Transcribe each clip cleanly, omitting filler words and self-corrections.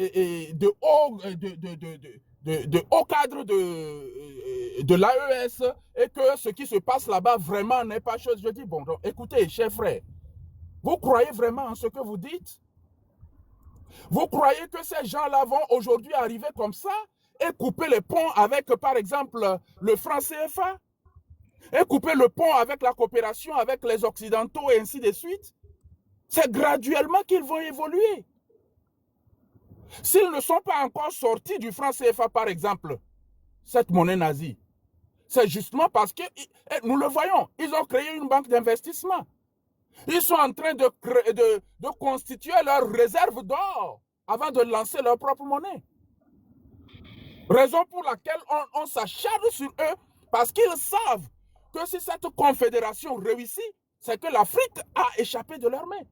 de haut cadre de l'AES et que ce qui se passe là-bas vraiment n'est pas chose. Je dis, bon, donc, écoutez, chers frères, vous croyez vraiment en ce que vous dites? Vous croyez que ces gens-là vont aujourd'hui arriver comme ça et couper les ponts avec, par exemple, le franc CFA et couper le pont avec la coopération avec les Occidentaux et ainsi de suite? C'est graduellement qu'ils vont évoluer. S'ils ne sont pas encore sortis du franc CFA, par exemple, cette monnaie nazie, c'est justement parce que, nous le voyons, ils ont créé une banque d'investissement. Ils sont en train de constituer leur réserve d'or avant de lancer leur propre monnaie. Raison pour laquelle on s'acharne sur eux, parce qu'ils savent que si cette confédération réussit, c'est que l'Afrique a échappé de leurs mains.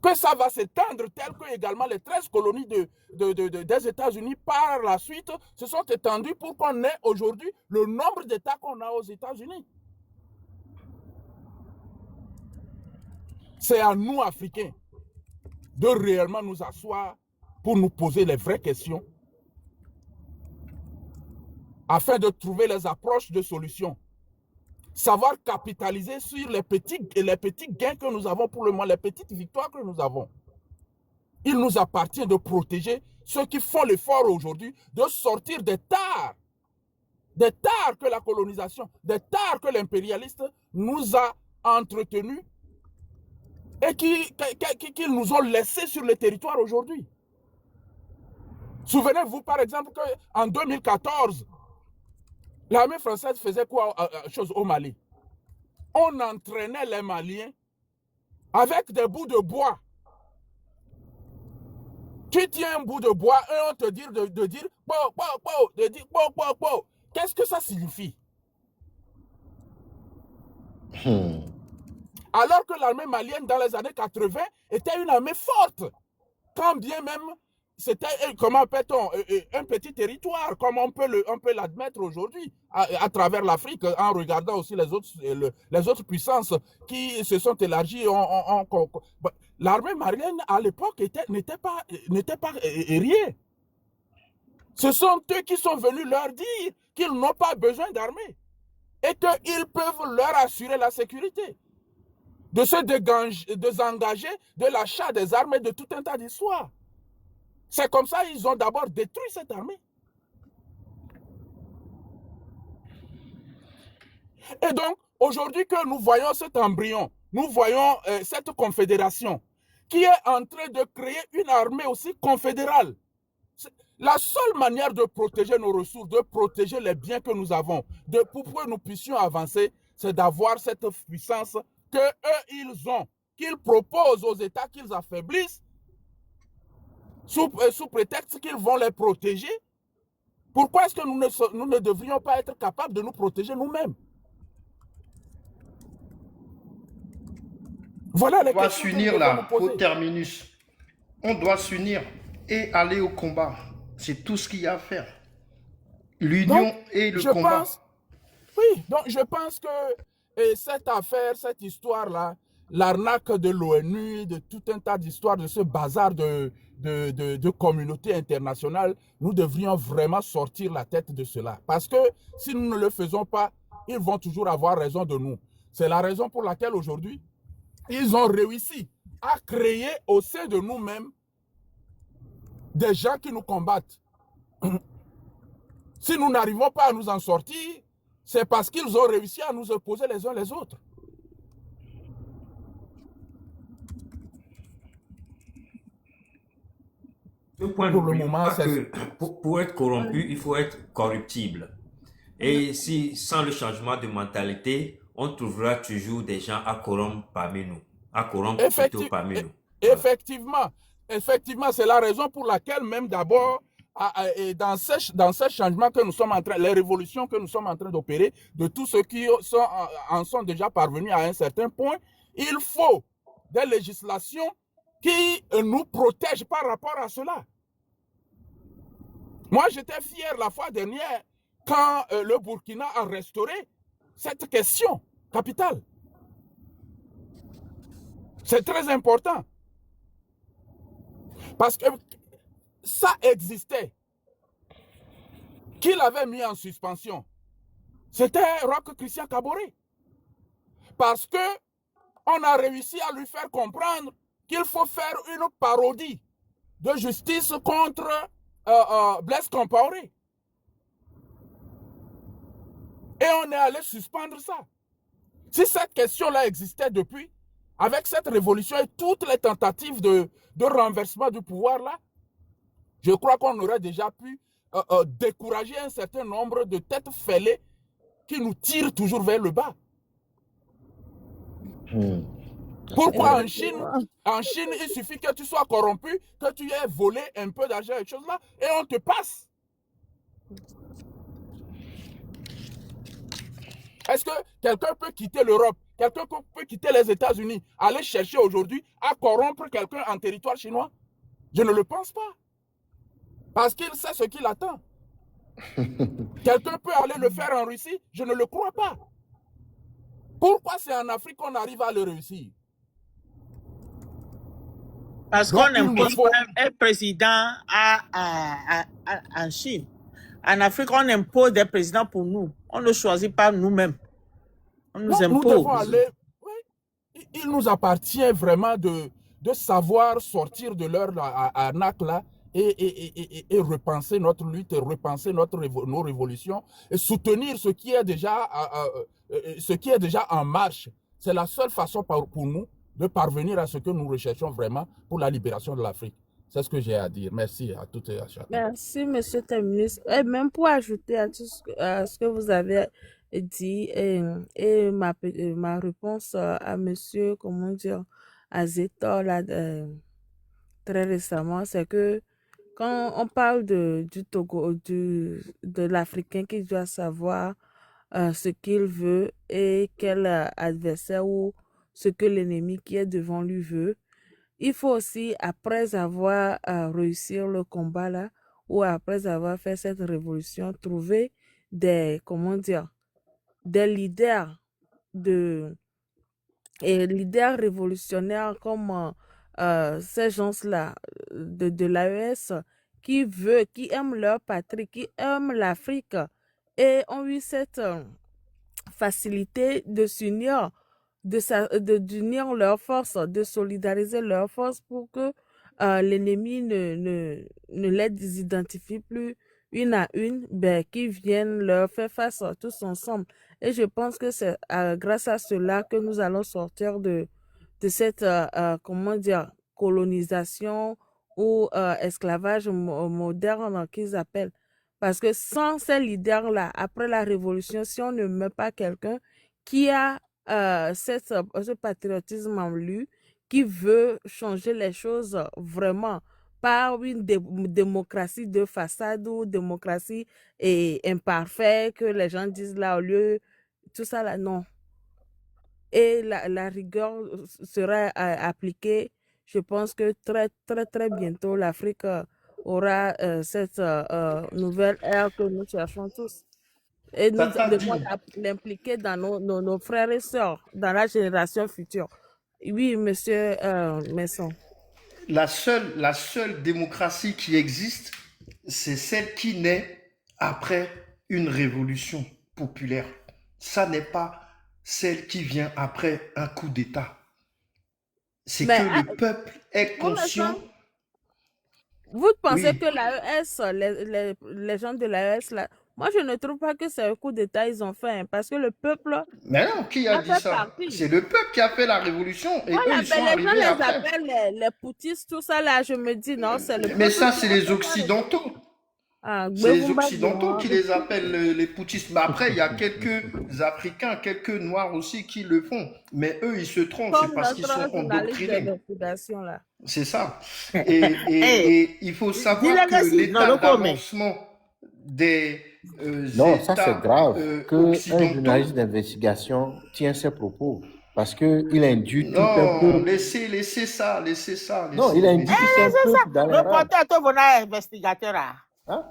Que ça va s'étendre tel que également les 13 colonies des États-Unis par la suite se sont étendues pour qu'on ait aujourd'hui le nombre d'États qu'on a aux États-Unis. C'est à nous, Africains, de réellement nous asseoir pour nous poser les vraies questions afin de trouver les approches de solutions. Savoir capitaliser sur les petits gains que nous avons pour le moment, les petites victoires que nous avons. Il nous appartient de protéger ceux qui font l'effort aujourd'hui de sortir des tares que la colonisation, des tares que l'impérialiste nous a entretenus et qu'ils nous ont laissés sur le territoire aujourd'hui. Souvenez-vous par exemple qu'en 2014, l'armée française faisait quoi chose au Mali? On entraînait les Maliens avec des bouts de bois. Tu tiens un bout de bois et on te dit de dire qu'est-ce que ça signifie? Alors que l'armée malienne dans les années 80 était une armée forte, quand bien même c'était, comment appelle-t-on, un petit territoire, comme on peut l'admettre aujourd'hui à travers l'Afrique, en regardant aussi les autres puissances qui se sont élargies. L'armée malienne à l'époque n'était pas rien. Ce sont eux qui sont venus leur dire qu'ils n'ont pas besoin d'armée et qu'ils peuvent leur assurer la sécurité, de se désengager de l'achat des armes et de tout un tas d'histoires. C'est comme ça qu'ils ont d'abord détruit cette armée. Et donc, aujourd'hui que nous voyons cet embryon, nous voyons cette confédération qui est en train de créer une armée aussi confédérale. La seule manière de protéger nos ressources, de protéger les biens que nous avons, pour que nous puissions avancer, c'est d'avoir cette puissance qu'eux, ils ont, qu'ils proposent aux États qu'ils affaiblissent, sous prétexte qu'ils vont les protéger. Pourquoi est-ce que nous ne devrions pas être capables de nous protéger nous-mêmes? Voilà les questions. On doit s'unir là, au terminus. On doit s'unir et aller au combat. C'est tout ce qu'il y a à faire. L'union et le combat. Donc je pense que cette affaire, cette histoire-là, l'arnaque de l'ONU, de tout un tas d'histoires, de ce bazar de communauté internationale, nous devrions vraiment sortir la tête de cela. Parce que si nous ne le faisons pas, ils vont toujours avoir raison de nous. C'est la raison pour laquelle aujourd'hui, ils ont réussi à créer au sein de nous-mêmes des gens qui nous combattent. Si nous n'arrivons pas à nous en sortir, c'est parce qu'ils ont réussi à nous opposer les uns les autres. Ce point pour le moment, que pour être corrompu, il faut être corruptible. Et si sans le changement de mentalité, on trouvera toujours des gens à corrompre parmi nous. À corrompre plutôt parmi nous. Effectivement, c'est la raison pour laquelle même d'abord, dans ces changements que nous sommes en train, les révolutions que nous sommes en train d'opérer, de tous ceux qui en sont déjà parvenus à un certain point, il faut des législations qui nous protègent par rapport à cela. Moi, j'étais fier la fois dernière quand le Burkina a restauré cette question capitale. C'est très important. Parce que ça existait. Qui l'avait mis en suspension? C'était Roch Christian Kaboré. Parce que on a réussi à lui faire comprendre qu'il faut faire une parodie de justice contre Blaise Compaoré. Et on est allé suspendre ça. Si cette question-là existait depuis, avec cette révolution et toutes les tentatives de renversement du pouvoir-là, je crois qu'on aurait déjà pu décourager un certain nombre de têtes fêlées qui nous tirent toujours vers le bas. Pourquoi en Chine, il suffit que tu sois corrompu, que tu aies volé un peu d'argent et choses là, et on te passe. Est-ce que quelqu'un peut quitter l'Europe, quelqu'un peut quitter les États-Unis, aller chercher aujourd'hui à corrompre quelqu'un en territoire chinois? Je ne le pense pas. Parce qu'il sait ce qu'il attend. Quelqu'un peut aller le faire en Russie? Je ne le crois pas. Pourquoi c'est en Afrique qu'on arrive à le réussir? Parce qu'on impose un président en Chine. En Afrique, on impose des présidents pour nous. On ne choisit pas nous-mêmes. On nous impose. Nous devons aller... Oui, il nous appartient vraiment de savoir sortir de leur arnaque là et repenser notre lutte, et repenser nos révolutions et soutenir ce qui est déjà en marche. C'est la seule façon pour nous de parvenir à ce que nous recherchons vraiment pour la libération de l'Afrique. C'est ce que j'ai à dire. Merci à toutes et à chacun. Merci, monsieur le ministre. Et même pour ajouter à tout ce que vous avez dit et ma réponse à monsieur, comment dire, Azetor, là, très récemment, c'est que quand on parle du Togo, de l'Africain qui doit savoir ce qu'il veut et quel adversaire ou ce que l'ennemi qui est devant lui veut, il faut aussi, après avoir réussi le combat là, ou après avoir fait cette révolution, trouver des, comment dire, des leaders leaders révolutionnaires comme ces gens-là de l'AES qui aiment leur patrie, qui aiment l'Afrique et ont eu cette facilité de s'unir, d'unir leurs forces, de solidariser leurs forces pour que l'ennemi ne les désidentifie plus une à une, qui viennent leur faire face tous ensemble. Et je pense que c'est grâce à cela que nous allons sortir de cette, comment dire, colonisation ou esclavage moderne qu'ils appellent. Parce que sans ces leaders-là, après la révolution, si on ne met pas quelqu'un qui a ce patriotisme en lui, qui veut changer les choses vraiment par une démocratie de façade ou démocratie imparfaite, que les gens disent là, au lieu, tout ça là, non. Et la rigueur sera appliquée. Je pense que très, très, très bientôt, l'Afrique aura cette nouvelle ère que nous cherchons tous. Et nous devons l'impliquer dans nos frères et sœurs, dans la génération future. Oui, monsieur Messon. La seule démocratie qui existe, c'est celle qui naît après une révolution populaire. Ça n'est pas celle qui vient après un coup d'État. C'est que le peuple est conscient. Vous pensez que l'AES, les gens de l'AES, là, moi je ne trouve pas que c'est un coup d'État ils ont fait, hein, parce que le peuple... Mais non, qui a dit ça? C'est le peuple qui a fait la révolution et eux, ils sont arrivés les gens après. les appellent les poutistes, tout ça là, je me dis non, c'est le peuple. Mais ça, c'est les Occidentaux. C'est les Occidentaux qui les appellent les poutistes. Mais après, il y a quelques Africains, quelques Noirs aussi qui le font. Mais eux, ils se trompent, c'est parce qu'ils sont endoctrinés. C'est ça. Et il faut savoir que l'état d'avancement des non, ça c'est grave qu'un journaliste d'investigation tient ses propos. Parce qu'il induit tout un peu... Non, laissez ça. Non, il induit tout un peu dans la reporter tout votre investigateur là. Hein?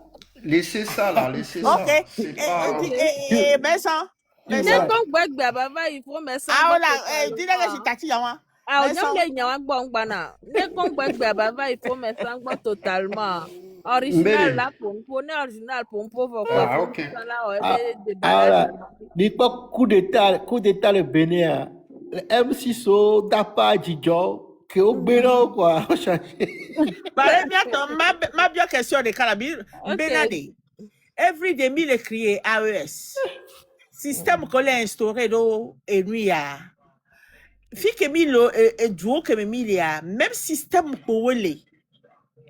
Laissez ça là, laissez ça. Ok. Et Messon. Il faut mettre ça. Ah voilà, dis-le que je t'attire moi. Ah, on a il faut mettre ça totalement. Original Mbele. là, pour original, pour Ah, ok. Alors, ni pas coup d'état le Bénin. Le M6 o d'apa Djidjo, que au Bénin, quoi, on change. Bah, ma bien question de Calabir, Benade. Every day, mille crié AES. Système qu'on a instauré dans et lui a. Fi que mille et duo que mille a. Même système pour les.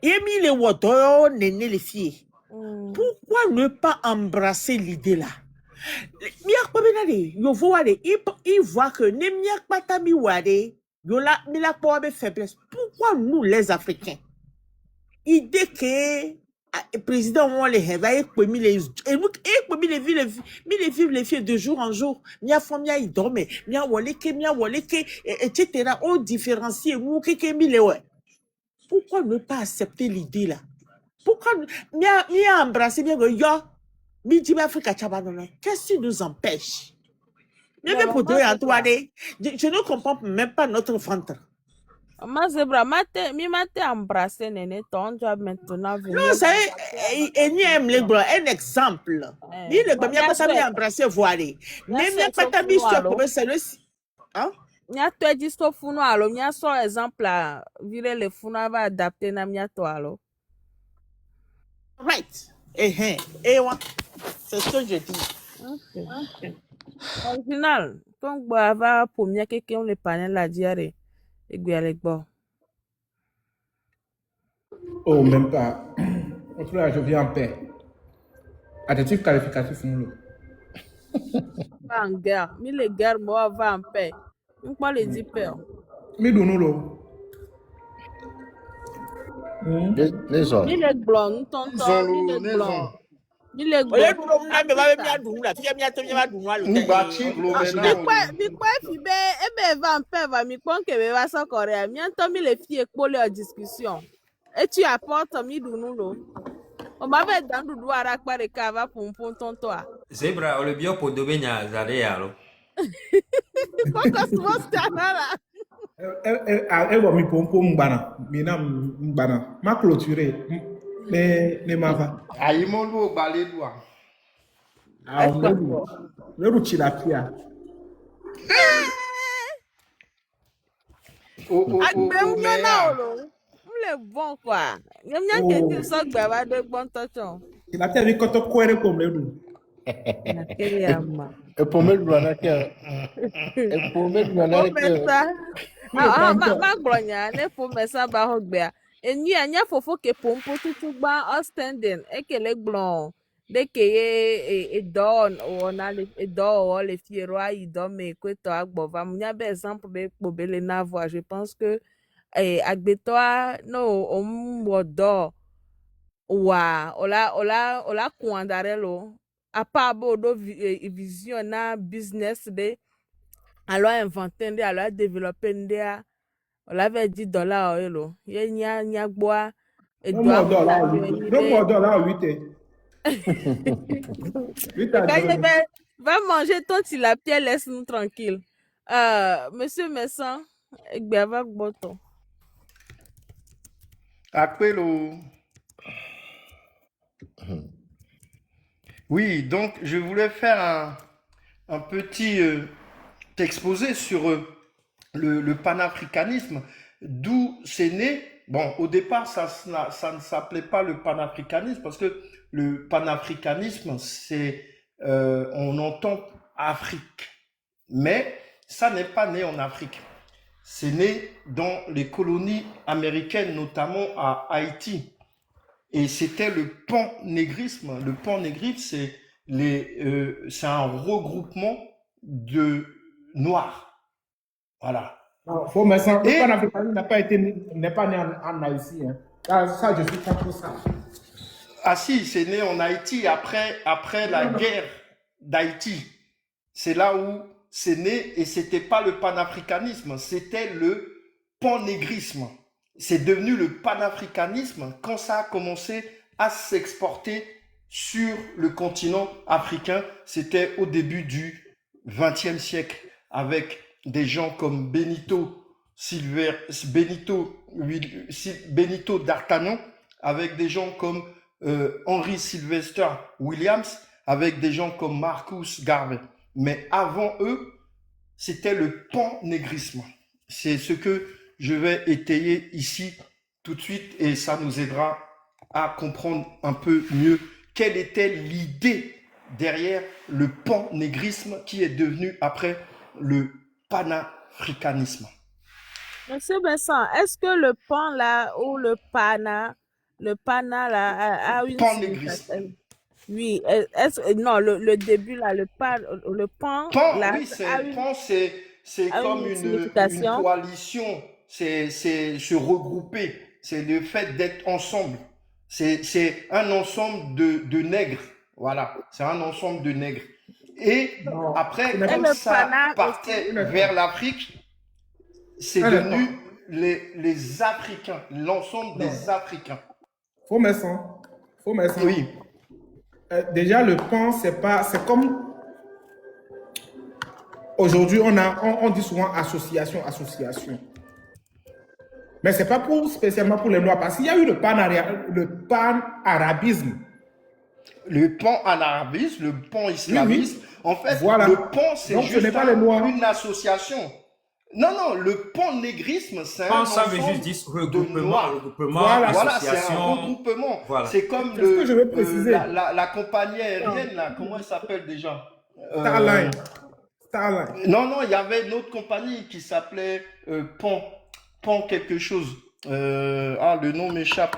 Et mille water n'est les filles. Pourquoi ne pas embrasser l'idée là? Miak pa benade, yo vo wade, il voit que ne miak pa tabi wade, yo la milak pa wabe faiblesse. Pourquoi nous les Africains? Idée que le président on les réveille, et nous les vivre les filles de jour en jour. Mia femme mia y dorme, mia waleke, etc. On différencie nous que mille ouais. Pourquoi ne pas accepter l'idée là? Pourquoi mia embrasser bien que yo? Qu'est-ce qui nous empêche? Je ne comprends même pas notre ventre. Ma zebra, mi mate embrasser nene ton job maintenant venir. Non, ça un exemple. Ni le premier pas ça embrasser voilé. Même pas ta mise sur c'est le hein? Nya to di so funo alo, nya so exemple là, vire le funo va adapter na nya to alo. Right. Et ouais. C'est ce que je dis. Okay. Original. Donc, va pour mieux quelqu'un le panel la diarrhée. Et bien, les gars. Oh, même pas. En tout cas, je viens en paix. Adjectif qualificatif, nous. Pas en guerre. Mais les guerres, moi, va en paix. Donc, moi, les 10 peurs. Mais nous, nous. Les autres. Ni les blancs, nous t'entendons. Ni les blancs. Ni les blancs. Mi kwa fibe ebe va mpe va mi kwa que va so korea mi ento mi le fie ekpole en discussion et tu apportes mi dunu lo o ma be dan dudu ara kpare ka va pompon tonto a Zebra ole bio po dobe nya zare yalo. Focus most anara va mi pompo mbana mi na mbana ma clôturer ne ma va ayi mo lu balé doa ah le ruchi la pia agbem na olo le bon quoi nyam nyam ke ti so gba ba de bon touchon il a tellement quand on courait comme le nous et pour mettre dans que et pour mettre dans que ma glonya ne pour me ça ba ho gba enu anya fofo ke pompo tutu gba outstanding ekele glon de ke e don o na le do o le fiero ai do me kweto agbova munya be exemple be pobele na voix je pense que agbetoa no wodo wa ola kuandarelo apabo do vision na business de alors inventer de alors développer de on avait $10 elo ye nya gboa e do $8 va manger ton tilapia, laisse-nous tranquille. Monsieur Messan, va boto. Aquelo. Oui, donc je voulais faire un petit exposé sur le panafricanisme, d'où c'est né. Bon, au départ, ça ne s'appelait pas le panafricanisme parce que le panafricanisme, c'est, on entend Afrique, mais ça n'est pas né en Afrique. C'est né dans les colonies américaines, notamment à Haïti. Et c'était le pan-négrisme. Le pan-négrisme, c'est un regroupement de noirs. Voilà. Faut mais ça, le panafricanisme n'est pas né en Haïti. Hein. Ça, je suis contre ça. Ah si, c'est né en Haïti après la guerre d'Haïti. C'est là où c'est né et c'était pas le panafricanisme, c'était le pan-négrisme. C'est devenu le panafricanisme quand ça a commencé à s'exporter sur le continent africain. C'était au début du XXe siècle avec des gens comme Benito D'Artagnan avec des gens comme Henry Sylvester Williams, avec des gens comme Marcus Garvey. Mais avant eux, c'était le pan-négrisme. C'est ce que je vais étayer ici tout de suite et ça nous aidera à comprendre un peu mieux quelle était l'idée derrière le pan-négrisme qui est devenu après le panafricanisme. Monsieur Vincent, est-ce que le pan là ou le pana là a une signification? Oui, non, le début là, le pan là, oui, c'est comme une coalition, c'est se regrouper, c'est le fait d'être ensemble. C'est un ensemble de nègres, voilà, c'est un ensemble de nègres. Et après, comme ça partait vers l'Afrique, c'est devenu les Africains, l'ensemble des Africains. Faut mettre ça. Oui. Déjà, le pan, c'est comme... Aujourd'hui, on dit souvent association. Mais ce n'est pas spécialement pour les Noirs, parce qu'il y a eu le pan-arabisme. Le pan-arabisme, le pan-islamisme. Oui. En fait, voilà. Le pan, c'est juste une association. Non, le pan-négrisme, c'est un ça veut juste dire regroupement, voilà, association. C'est un regroupement. Voilà. C'est comme que je veux préciser. La compagnie aérienne, là, comment elle s'appelle déjà? Starline. Non, il y avait une autre compagnie qui s'appelait Pan quelque chose. Le nom m'échappe.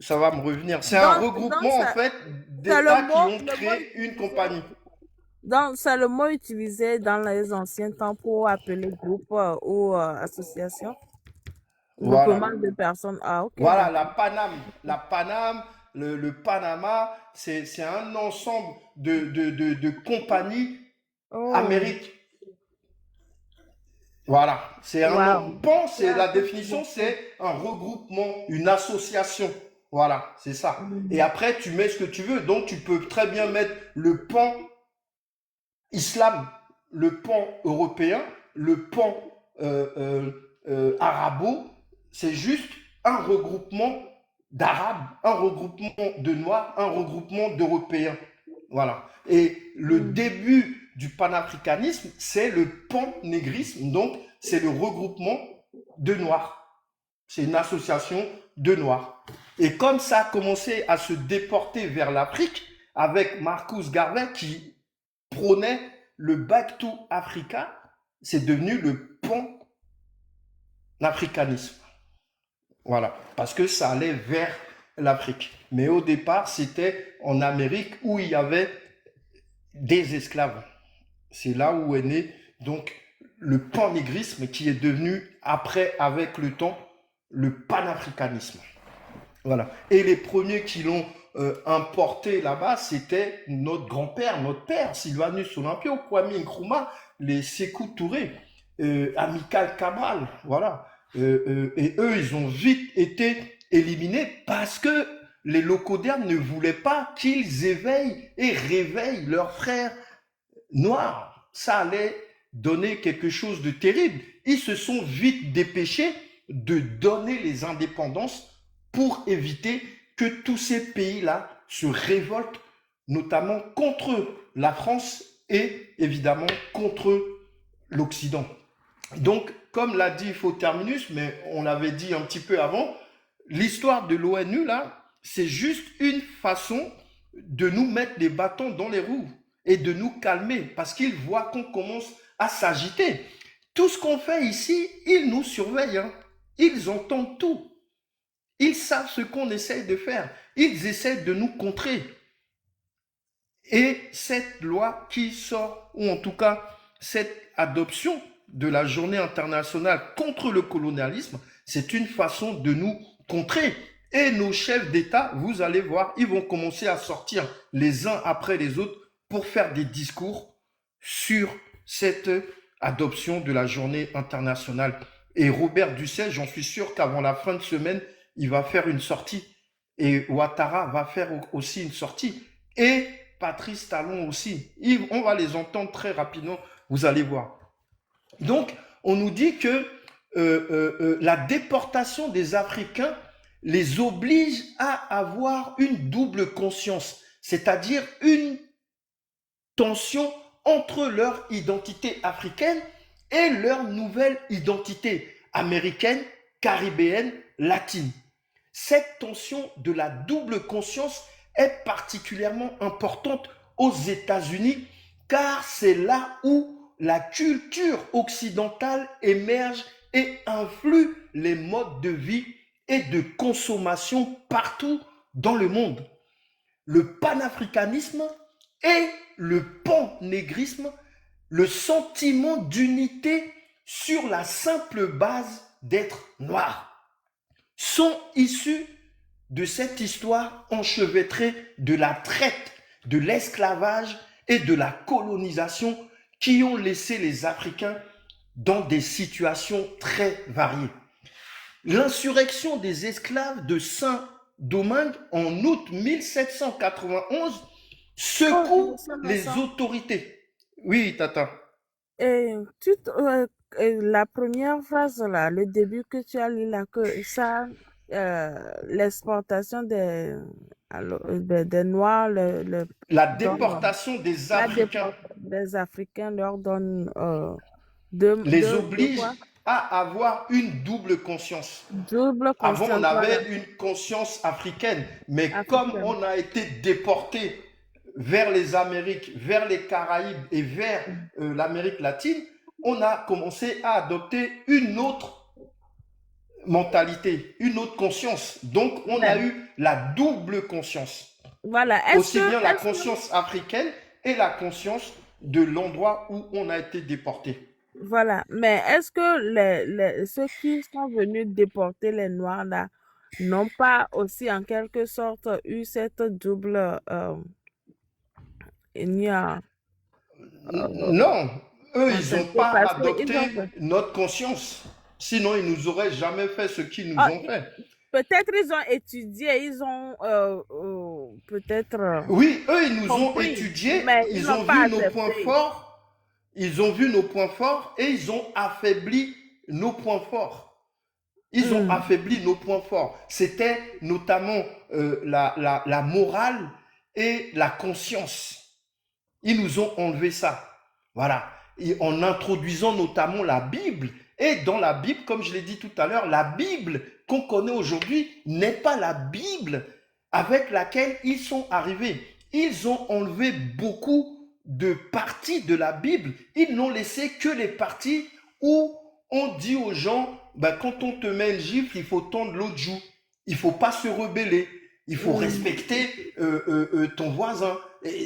Ça va me revenir. C'est un regroupement, en fait, d'États qui ont créé une compagnie. Donc, c'est le mot utilisé dans les anciens temps pour appeler groupe ou association. Groupement de personnes. Ah, ok. Voilà, la Paname, le Panama, c'est un ensemble de compagnies Amérique. Voilà, c'est un pan, c'est la définition, c'est un regroupement, une association. Voilà, c'est ça. Et après, tu mets ce que tu veux. Donc, tu peux très bien mettre le pan islam, le pan européen, le pan arabo. C'est juste un regroupement d'Arabes, un regroupement de Noirs, un regroupement d'Européens. Voilà. Et le début du panafricanisme, c'est le pan-négrisme. Donc, c'est le regroupement de Noirs. C'est une association de Noirs. Et comme ça a commencé à se déporter vers l'Afrique, avec Marcus Garvey qui prônait le Back to Africa, c'est devenu le pan-africanisme. Voilà, parce que ça allait vers l'Afrique. Mais au départ, c'était en Amérique où il y avait des esclaves. C'est là où est né donc le pan-négrisme qui est devenu après, avec le temps, le panafricanisme. Voilà. Et les premiers qui l'ont importé là-bas, c'était notre grand-père, notre père, Sylvanus Olympio, Kwame Nkrumah, les Sékou Touré, Amical Cabral, voilà. Et eux, ils ont vite été éliminés parce que les locodèrnes ne voulaient pas qu'ils éveillent et réveillent leurs frères noirs. Ça allait donner quelque chose de terrible. Ils se sont vite dépêchés de donner les indépendances pour éviter que tous ces pays-là se révoltent, notamment contre la France et évidemment contre l'Occident. Donc, comme l'a dit Photerminus, mais on l'avait dit un petit peu avant, l'histoire de l'ONU, là, c'est juste une façon de nous mettre des bâtons dans les roues et de nous calmer parce qu'ils voient qu'on commence à s'agiter. Tout ce qu'on fait ici, ils nous surveillent, hein. Ils entendent tout. Ils savent ce qu'on essaye de faire. Ils essaient de nous contrer. Et cette loi qui sort, ou en tout cas cette adoption de la journée internationale contre le colonialisme, c'est une façon de nous contrer. Et nos chefs d'État, vous allez voir, ils vont commencer à sortir les uns après les autres pour faire des discours sur cette adoption de la journée internationale. Et Robert Dussel, j'en suis sûr qu'avant la fin de semaine, il va faire une sortie. Et Ouattara va faire aussi une sortie. Et Patrice Talon aussi. On va les entendre très rapidement, vous allez voir. Donc, on nous dit que la déportation des Africains les oblige à avoir une double conscience, c'est-à-dire une tension entre leur identité africaine et leur nouvelle identité américaine, caribéenne, latine. Cette tension de la double conscience est particulièrement importante aux États-Unis car c'est là où la culture occidentale émerge et influe les modes de vie et de consommation partout dans le monde. Le panafricanisme et le pannégrisme, le sentiment d'unité sur la simple base d'être noir, sont issus de cette histoire enchevêtrée de la traite, de l'esclavage et de la colonisation qui ont laissé les Africains dans des situations très variées. L'insurrection des esclaves de Saint-Domingue en août 1791 secoue les autorités. Oui, Tata. Et la première phrase là, le début que tu as lu là, que ça, l'exportation des Noirs, la déportation des Africains. Des Africains leur donne les oblige à avoir une double conscience. Avant, on avait une conscience africaine, mais comme on a été déporté vers les Amériques, vers les Caraïbes et vers l'Amérique latine, on a commencé à adopter une autre mentalité, une autre conscience. Donc, on a eu la double conscience. Voilà. Aussi bien la conscience africaine et la conscience de l'endroit où on a été déporté. Voilà. Mais est-ce que ceux qui sont venus déporter les Noirs là n'ont pas aussi en quelque sorte eu cette double... non, eux, ils n'ont pas adopté notre conscience. Sinon, ils nous auraient jamais fait ce qu'ils nous ont fait. Peut-être ils ont étudié, ils ont peut-être... Oui, eux, ils nous ont étudié, ils ont vu nos points forts, ils ont vu nos points forts et ils ont affaibli nos points forts. Ils ont affaibli nos points forts. C'était notamment la morale et la conscience. Ils nous ont enlevé ça. Voilà. Et en introduisant notamment la Bible. Et dans la Bible, comme je l'ai dit tout à l'heure, la Bible qu'on connaît aujourd'hui n'est pas la Bible avec laquelle ils sont arrivés. Ils ont enlevé beaucoup de parties de la Bible. Ils n'ont laissé que les parties où on dit aux gens, quand on te met une gifle, il faut tendre l'autre joue. Il ne faut pas se rebeller. Il faut respecter ton voisin.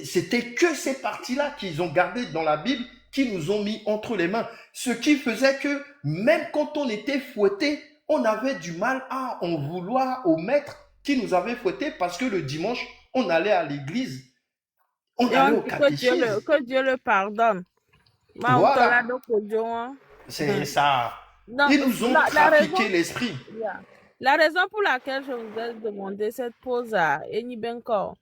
C'était que ces parties-là qu'ils ont gardées dans la Bible, qui nous ont mis entre les mains. Ce qui faisait que même quand on était fouetté, on avait du mal à en vouloir au maître qui nous avait fouetté parce que le dimanche, on allait à l'église. On allait au catéchisme. Que Dieu le pardonne. Voilà. C'est ça. Non, ils nous ont trafiqué l'esprit. La raison pour laquelle je vous ai demandé cette pause à Eni Benko,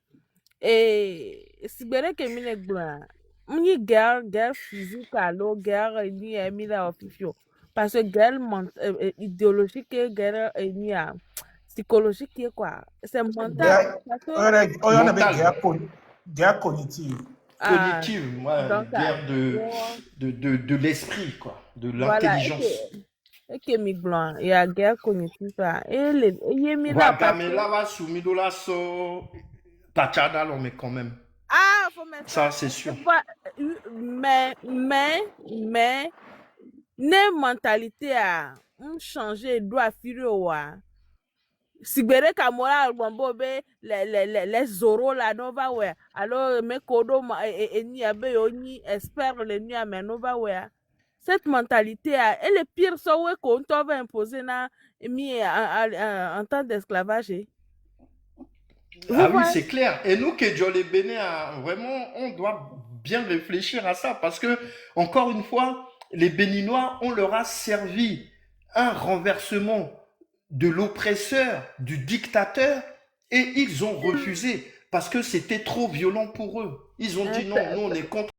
et si bien que mine blanc, ni guerre physique alors guerre ni emila officieux, parce que guerre idéologique guerre ni psychologique quoi, c'est mental. On avait guerre cognitive. Cognitive, ouais, guerre de l'esprit quoi, de l'intelligence. Voilà, et mi blanc il y a guerre cognitive et les Gamela va soumis la so tachada mais quand même faut mettre ça c'est sûr mais ne mentalité a changer doit filer si bere kamora gbombo be les zoro la nova we alors me kodo ni abe oni espère le nuit à nova we. Cette mentalité est le pire sauvé qu'on va imposer en temps d'esclavage. Ah oui, c'est clair. Et nous, que Dieu les bénisse, vraiment, on doit bien réfléchir à ça parce que, encore une fois, les Béninois, on leur a servi un renversement de l'oppresseur, du dictateur, et ils ont refusé parce que c'était trop violent pour eux. Ils ont dit non, nous on est contre.